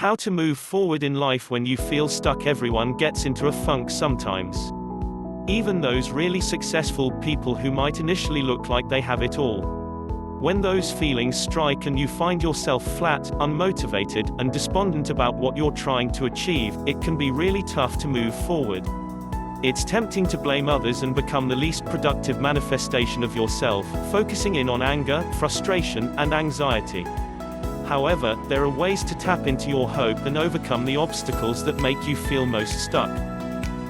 How to move forward in life when you feel stuck. Everyone gets into a funk sometimes. Even those really successful people who might initially look like they have it all. When those feelings strike and you find yourself flat, unmotivated, and despondent about what you're trying to achieve, it can be really tough to move forward. It's tempting to blame others and become the least productive manifestation of yourself, focusing in on anger, frustration, and anxiety. However, there are ways to tap into your hope and overcome the obstacles that make you feel most stuck.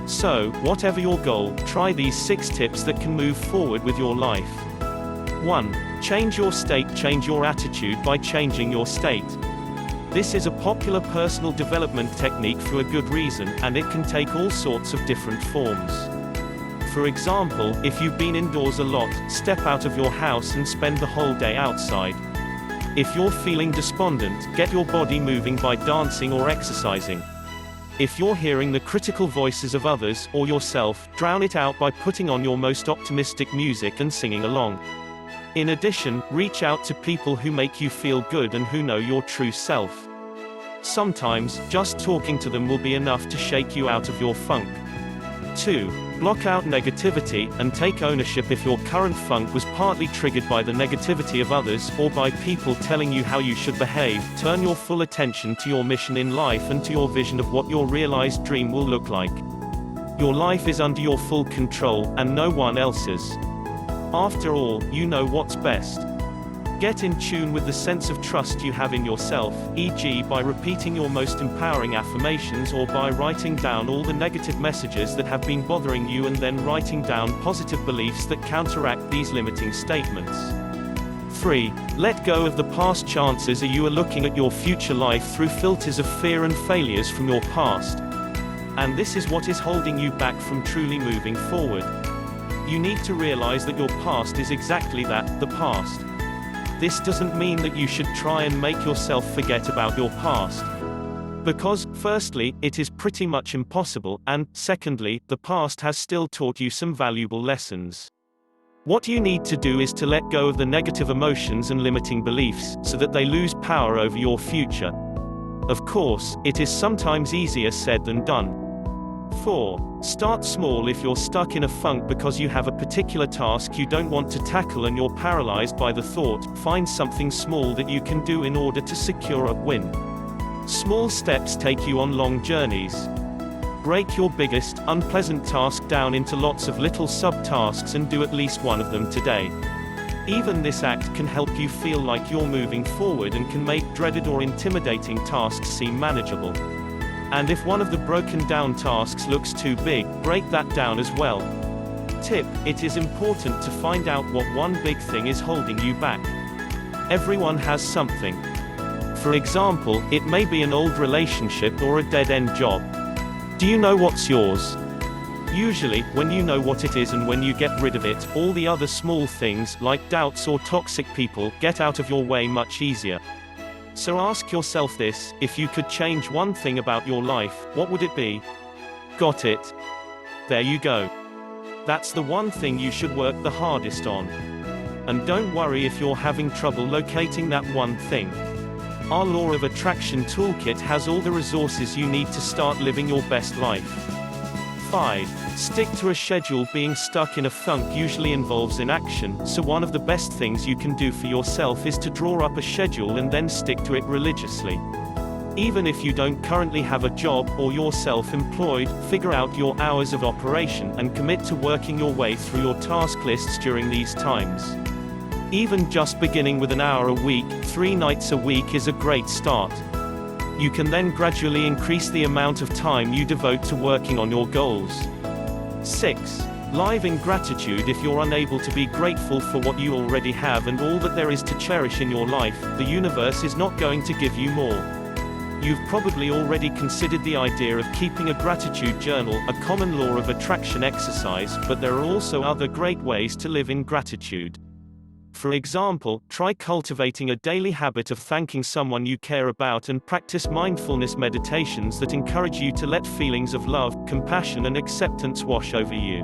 So, whatever your goal, try these 6 tips that can move forward with your life. 1. Change your state. Change your attitude by changing your state. This is a popular personal development technique for a good reason, and it can take all sorts of different forms. For example, if you've been indoors a lot, step out of your house and spend the whole day outside. If you're feeling despondent, get your body moving by dancing or exercising. If you're hearing the critical voices of others, or yourself, drown it out by putting on your most optimistic music and singing along. In addition, reach out to people who make you feel good and who know your true self. Sometimes, just talking to them will be enough to shake you out of your funk. 2. Block out negativity, and take ownership. If your current funk was partly triggered by the negativity of others, or by people telling you how you should behave, turn your full attention to your mission in life and to your vision of what your realized dream will look like. Your life is under your full control, and no one else's. After all, you know what's best. Get in tune with the sense of trust you have in yourself, e.g. by repeating your most empowering affirmations or by writing down all the negative messages that have been bothering you and then writing down positive beliefs that counteract these limiting statements. 3. Let go of the past. Chances are you are looking at your future life through filters of fear and failures from your past. And this is what is holding you back from truly moving forward. You need to realize that your past is exactly that, the past. This doesn't mean that you should try and make yourself forget about your past. Because, firstly, it is pretty much impossible, and, secondly, the past has still taught you some valuable lessons. What you need to do is to let go of the negative emotions and limiting beliefs, so that they lose power over your future. Of course, it is sometimes easier said than done. 4. Start small. If you're stuck in a funk because you have a particular task you don't want to tackle and you're paralyzed by the thought, find something small that you can do in order to secure a win. Small steps take you on long journeys. Break your biggest, unpleasant task down into lots of little sub-tasks and do at least one of them today. Even this act can help you feel like you're moving forward and can make dreaded or intimidating tasks seem manageable. And if one of the broken down tasks looks too big, break that down as well. Tip: it is important to find out what one big thing is holding you back. Everyone has something. For example, it may be an old relationship or a dead-end job. Do you know what's yours? Usually, when you know what it is and when you get rid of it, all the other small things, like doubts or toxic people, get out of your way much easier. So ask yourself this: if you could change one thing about your life, what would it be? Got it? There you go. That's the one thing you should work the hardest on. And don't worry if you're having trouble locating that one thing. Our Law of Attraction Toolkit has all the resources you need to start living your best life. 5. Stick to a schedule. Being stuck in a funk usually involves inaction, so one of the best things you can do for yourself is to draw up a schedule and then stick to it religiously. Even if you don't currently have a job, or you're self-employed, figure out your hours of operation and commit to working your way through your task lists during these times. Even just beginning with an hour a week, 3 nights a week is a great start. You can then gradually increase the amount of time you devote to working on your goals. 6. Live in gratitude. If you're unable to be grateful for what you already have and all that there is to cherish in your life, the universe is not going to give you more. You've probably already considered the idea of keeping a gratitude journal, a common law of attraction exercise, but there are also other great ways to live in gratitude. For example, try cultivating a daily habit of thanking someone you care about and practice mindfulness meditations that encourage you to let feelings of love, compassion and acceptance wash over you.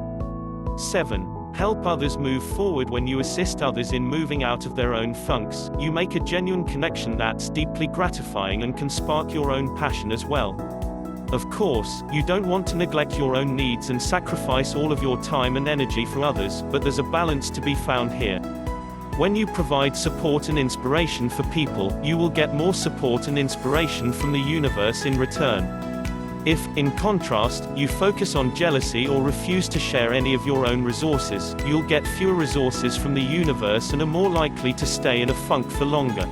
7. Help others move forward. When you assist others in moving out of their own funks, you make a genuine connection that's deeply gratifying and can spark your own passion as well. Of course, you don't want to neglect your own needs and sacrifice all of your time and energy for others, but there's a balance to be found here. When you provide support and inspiration for people, you will get more support and inspiration from the universe in return. If, in contrast, you focus on jealousy or refuse to share any of your own resources, you'll get fewer resources from the universe and are more likely to stay in a funk for longer.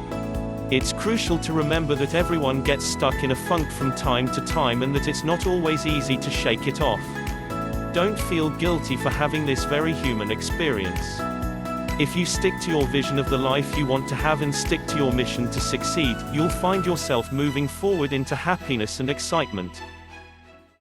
It's crucial to remember that everyone gets stuck in a funk from time to time and that it's not always easy to shake it off. Don't feel guilty for having this very human experience. If you stick to your vision of the life you want to have and stick to your mission to succeed, you'll find yourself moving forward into happiness and excitement.